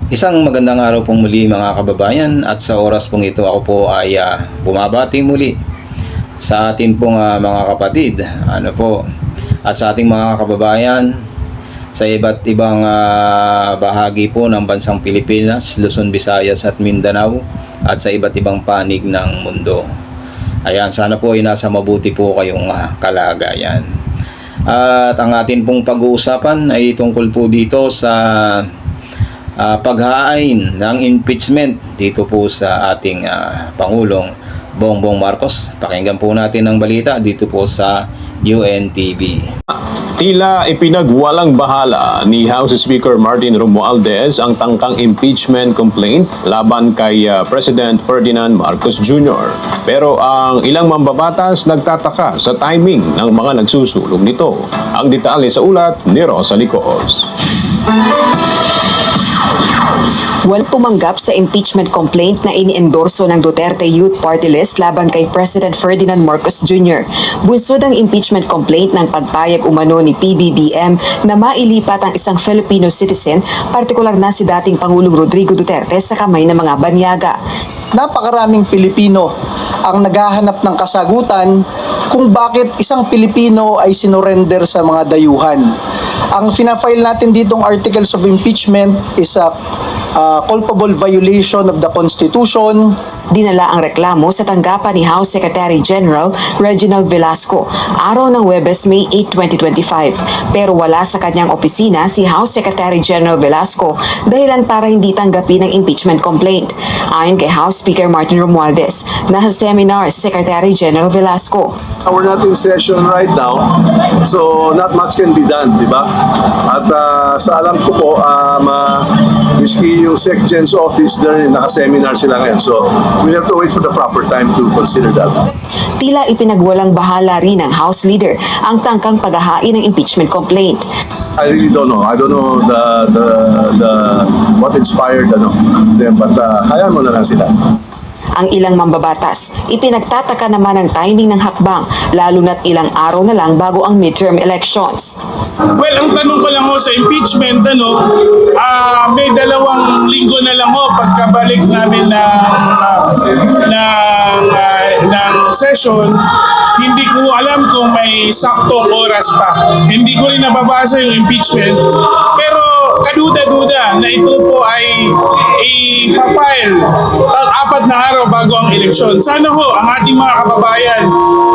Isang magandang araw pong muli mga kababayan, at sa oras pong ito ako po ay bumabati muli sa atin pong mga kapatid at sa ating mga kababayan sa iba't ibang bahagi po ng bansang Pilipinas, Luzon, Visayas at Mindanao, at sa iba't ibang panig ng mundo. Ayan, sana po ay nasa mabuti po kayong kalagayan. At ang atin pong pag-uusapan ay tungkol po dito sa paghahain ng impeachment dito po sa ating Pangulong Bongbong Marcos. Pakinggan po natin ang balita dito po sa UNTV. Tila ipinagwalang bahala ni House Speaker Martin Romualdez ang tangkang impeachment complaint laban kay President Ferdinand Marcos Jr. Pero ang ilang mambabatas nagtataka sa timing ng mga nagsusulong nito. Ang detalye sa ulat ni Rosa Licos. Walang tumanggap sa impeachment complaint na iniendorso ng Duterte Youth Party List laban kay President Ferdinand Marcos Jr. Bunsod ang impeachment complaint ng pagpayag umano ni PBBM na mailipat ang isang Filipino citizen, partikular na si dating Pangulong Rodrigo Duterte, sa kamay ng mga banyaga. Napakaraming Pilipino ang naghahanap ng kasagutan kung bakit isang Pilipino ay sinurrender sa mga dayuhan. Ang fina-file natin ditong articles of impeachment is a culpable violation of the Constitution. Dinala ang reklamo sa tanggapan ni House Secretary General Reginald Velasco araw ng Huwebes, May 8, 2025. Pero wala sa kanyang opisina si House Secretary General Velasco dahilan para hindi tanggapin ang impeachment complaint. Ayon kay House Speaker Martin Romualdez, nasa seminar si Secretary General Velasco. We're not in session right now, so not much can be done, di ba? At sa alam ko po, miski yung SecGen's office, naka-seminar sila ngayon. So we have to wait for the proper time to consider that. Tila ipinagwalang bahala rin ng House Leader ang tangkang paghahain ng impeachment complaint. I really don't know. I don't know what inspired them, but hayaan mo na lang sila. Ang ilang mambabatas, ipinagtataka naman ang timing ng hakbang, lalo na't ilang araw na lang bago ang midterm elections. Well, ang tanong ko lang ho sa impeachment, may 2 linggo na lang ho pagkabalik namin ng session. Hindi ko alam kung may saktong oras pa. Hindi ko rin nababasa yung impeachment. Pero kaduda-duda na ito po ay ipapile 4 na araw bago ang eleksyon. Sana ho ang ating mga kababayan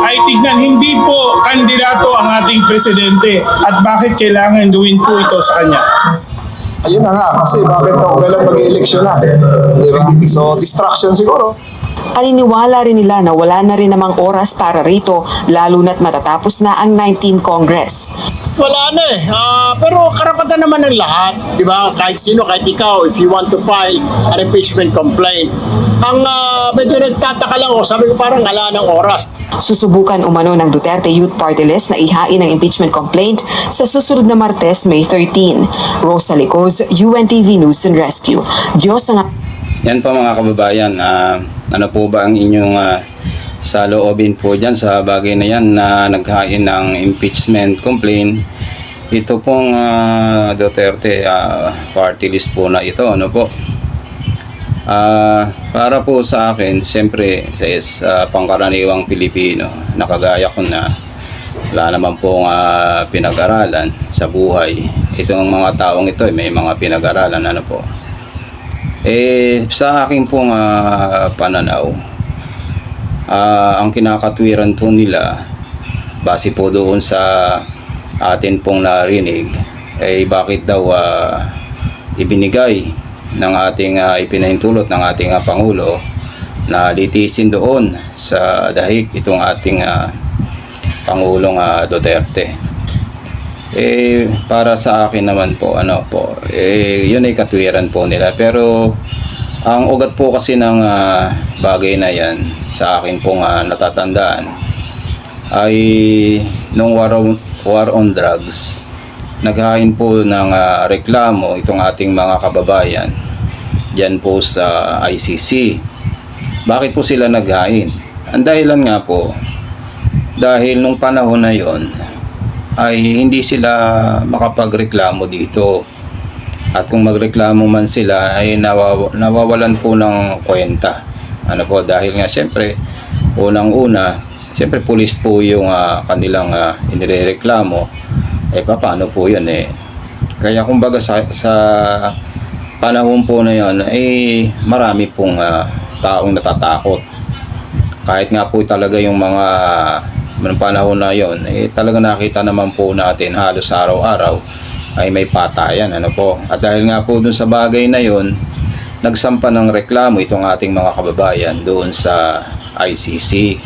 ay tignan hindi po kandidato ang ating presidente at bakit kailangan gawin po ito sa kanya. Ayun na nga, kasi bakit kailan mag-eleksyon na? Di ba? So, distraction siguro. Paniniwala rin nila na wala na rin namang oras para rito, lalo na't matatapos na ang 19th Congress. Wala na pero karapatan naman ng lahat, di ba? Kahit sino, kahit ikaw, if you want to file an impeachment complaint. Ang medyo nagtataka lang sabi ko parang ala ng oras. Susubukan umano ng Duterte Youth Party List na ihain ang impeachment complaint sa susunod na Martes, May 13. Rosa Licos, UNTV News and Rescue. Diyos ang... Yan po mga kababayan, ano po ba ang inyong saloobin po dyan sa bagay na yan na naghain ng impeachment complaint? Ito pong Duterte party list po na ito, ano po? Para po sa akin, siyempre sa pangkaraniwang Pilipino, nakagaya ko na wala naman pong pinag-aralan sa buhay. Itong mga taong ito may mga pinag-aralan, ano po? Sa aking pong pananaw, ang kinakatwiran po nila base po doon sa atin pong narinig ay bakit daw ibinigay ng ating ipinahintulot ng ating Pangulo na litisin doon sa dahig itong ating Pangulong Duterte. Para sa akin naman po, yun ay katwiran po nila. Pero ang ugat po kasi ng bagay na yan sa akin pong natatandaan ay nung war on drugs, naghain po ng reklamo itong ating mga kababayan dyan po sa ICC. Bakit po sila naghain? Ang dahilan nga po, dahil nung panahon na yon ay hindi sila makapagreklamo dito At kung magreklamo man sila ay nawawalan po ng kwenta. Ano po, dahil nga siyempre unang-una, siyempre pulis po yung kanilang inireklamo. Paano po yun Kaya kumbaga sa panahon po na yun marami pong taong natatakot. Kahit nga po talaga yung mga panahon na yun talaga nakita naman po natin halos araw-araw ay may patayan, ano po. At dahil nga po dun sa bagay na yun, nagsampa ng reklamo itong ating mga kababayan doon sa ICC.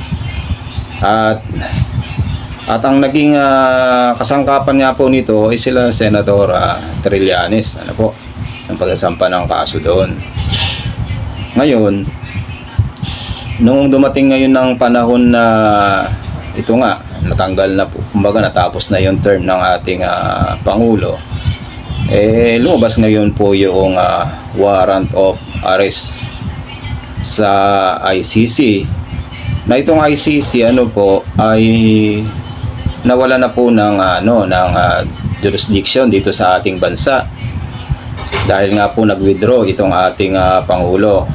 At ang naging kasangkapan nga po nito ay sila Senator Trillanes, ano po, ang pagsasampa ng kaso doon. Ngayon, nung dumating ngayon ng panahon na ito nga, natanggal na po, kumbaga natapos na yung term ng ating Pangulo, lumabas ngayon po yung warrant of arrest sa ICC, na itong ICC ano po ay nawala na po ng jurisdiction dito sa ating bansa dahil nga po nag-withdraw itong ating Pangulo.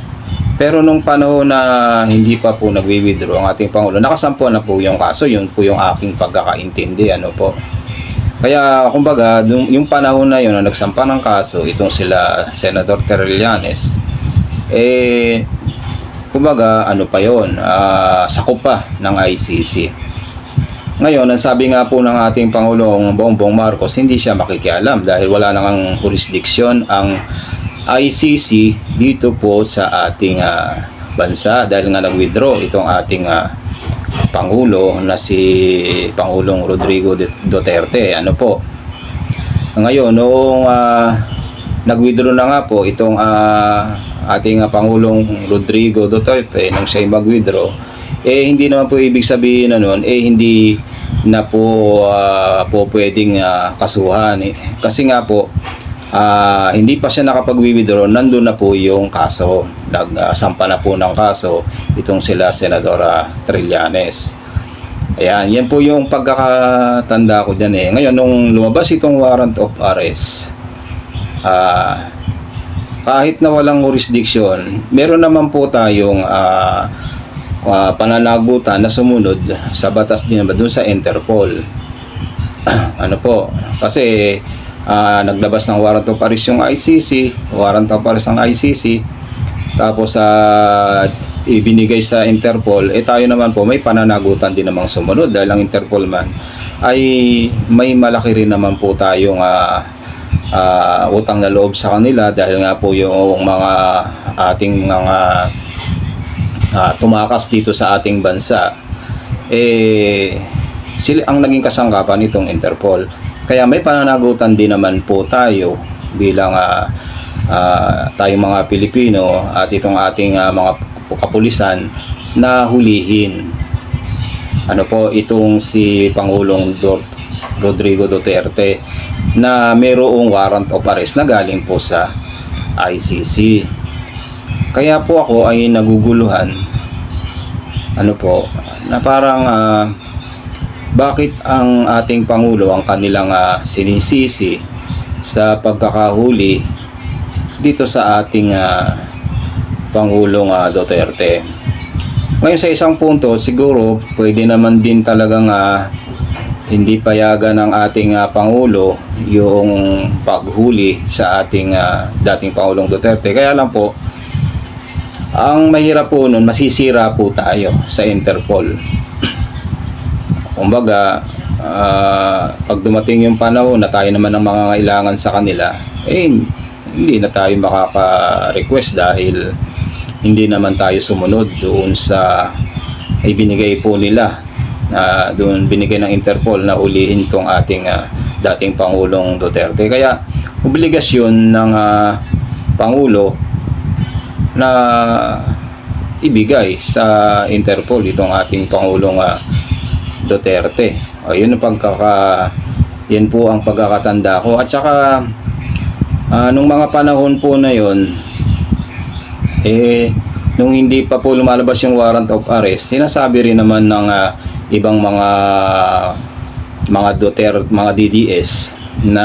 Pero nung panahon na hindi pa po nagwi-withdraw ang ating Pangulo, nakasampo na po yung kaso. Yun po yung aking pagkakaintindi, ano po. Kaya kumbaga yung panahon na yun na nagsampa ng kaso itong sila Senator Trillanes, kumbaga ano pa yun, sakop pa ng ICC. Ngayon, ang sabi nga po ng ating Pangulong Bongbong Marcos, hindi siya makikialam dahil wala nang jurisdiction ang ICC dito po sa ating bansa dahil nga nag-withdraw itong ating Pangulo na si Pangulong Rodrigo Duterte, ano po. Ngayon, noong nag-withdraw na nga po itong ating Pangulong Rodrigo Duterte nang siya mag-withdraw, hindi naman po ibig sabihin na nun, hindi na po pwedeng kasuhan. Kasi nga po, hindi pa siya nakapag-withdraw, nandun na po yung kaso. Nagsampa na po ng kaso itong sila Senadora Trillanes. Ayan, yan po yung pagkakatanda ko dyan Ngayon, nung lumabas itong warrant of arrest, kahit na walang jurisdiction, meron naman po tayong pananagutan na sumunod sa batas din naman dun sa Interpol. Ano po, kasi naglabas ng warrant of arrest yung ICC, warrant of arrest ng ICC, tapos ibinigay sa Interpol, tayo naman po may pananagutan din namang sumunod dahil ang Interpol man ay may malaki rin naman po tayong utang na loob sa kanila dahil nga po yung mga ating mga tumakas dito sa ating bansa sila ang naging kasangkapan nitong Interpol. Kaya may pananagutan din naman po tayo bilang tayong mga Pilipino at itong ating mga kapulisan na hulihin ano po itong si Pangulong Rodrigo Duterte na mayroong warrant of arrest na galing po sa ICC. Kaya po ako ay naguguluhan ano po na parang bakit ang ating Pangulo ang kanilang sinisisi sa pagkakahuli dito sa ating Pangulong Duterte. Ngayon sa isang punto siguro pwede naman din talagang hindi payagan ng ating Pangulo yung paghuli sa ating dating Pangulong Duterte. Kaya lang po ang mahirap po nun, masisira po tayo sa Interpol. Kumbaga, pag dumating yung panahon na tayo naman ang mga kailangan sa kanila, hindi na tayo makaka-request dahil hindi naman tayo sumunod doon sa ibinigay po nila. Doon binigay ng Interpol na ulihin tong ating dating Pangulong Duterte. Kaya, obligasyon ng Pangulo na ibigay sa Interpol itong ating Pangulong Duterte. Yan po ang pagkakatanda ko. At saka nung mga panahon po na yon nung hindi pa po lumalabas yung warrant of arrest, sinasabi rin naman ng ibang mga Duterte, mga DDS na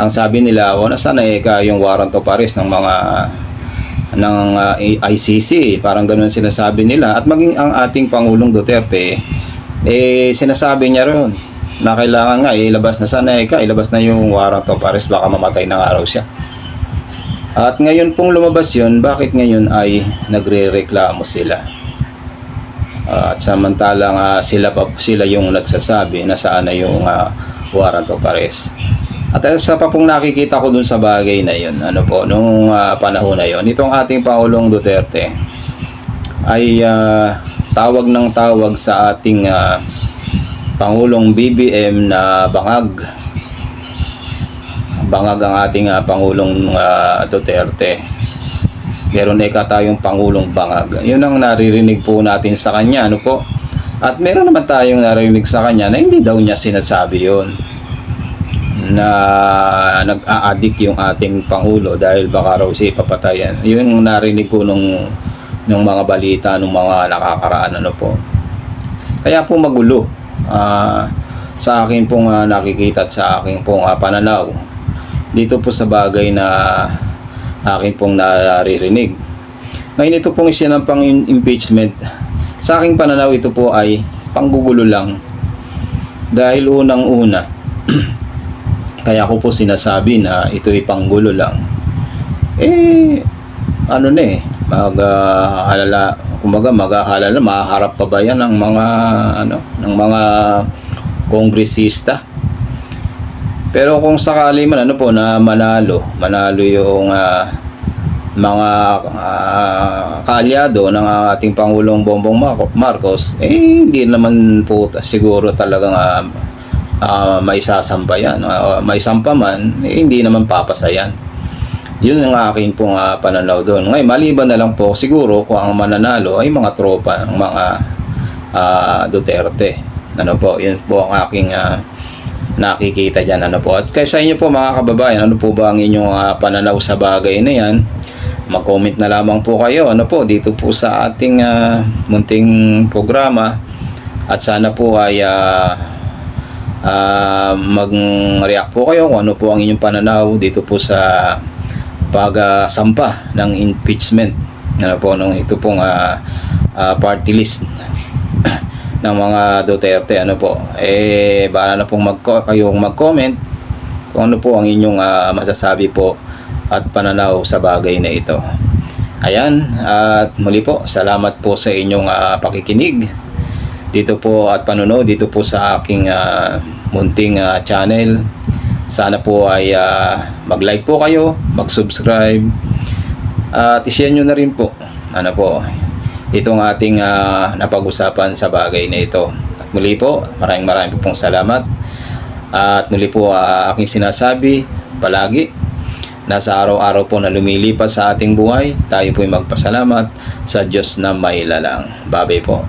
ang sabi nila, nasaan yung warrant of arrest ng mga ICC, parang ganun sinasabi nila. At maging ang ating Pangulong Duterte, sinasabi niya ron na kailangan nga ilabas na yung warrant of arrest, baka mamatay na araw siya. At ngayon pong lumabas yun, bakit ngayon ay nagre-reklamo sila? At samantalang sila yung nagsasabi na saan na yung warrant of arrest. At isa pa pong nakikita ko dun sa bagay na yun, nung panahon na yun, itong ating Pangulong Duterte ay tawag ng tawag sa ating Pangulong BBM na bangag ang ating Pangulong Duterte. Meron tayong Pangulong bangag. Yun ang naririnig po natin sa kanya, At meron naman tayong naririnig sa kanya na hindi daw niya sinasabi yun, na nag-a-addict yung ating Pangulo dahil baka raw siya ipapatayan. Yun yung narinig ko nung mga balita, nung mga nakakaraan, Kaya po magulo sa akin pong nakikita at sa akin pong pananaw dito po sa bagay na akin pong naririnig. Ngayon ito pong isinampang impeachment, sa aking pananaw ito po ay panggugulo lang. Dahil unang-una, kaya ko po sinasabi na ito ay panggulo lang. Maghahalala, maharap pa ba yan ng mga kongresista? Pero kung sakali man na manalo yung mga kaalyado ng ating Pangulong Bongbong Marcos, hindi naman po siguro talagang maisasampa yan, maisampa man, hindi naman papasayan. Yun ang akin pong pananaw doon. Ngayon, maliban na lang po siguro kung ang mananalo ay mga tropa ng mga Duterte. Yun po ang aking nakikita dyan. At kaya sa inyo po mga kababayan, ano po ba ang inyong pananaw sa bagay na yan? Mag-comment na lamang po kayo dito po sa ating munting programa. At sana po ay mag-react po kayo kung ano po ang inyong pananaw dito po sa pagsampa ng impeachment nung ito pong party list ng mga Duterte. Bahala na pong kayong mag-comment kung ano po ang inyong masasabi po at pananaw sa bagay na ito. Ayan, at muli po, salamat po sa inyong pakikinig dito po at panonood dito po sa aking munting channel. Sana po ay mag-like po kayo, mag-subscribe, at i-share nyo na rin po itong ating napag-usapan sa bagay na ito. At muli po, maraming pong salamat. At muli po aking sinasabi palagi na sa araw-araw po na lumilipas sa ating buhay, tayo po ay magpasalamat sa Diyos na may lalang. Babay po.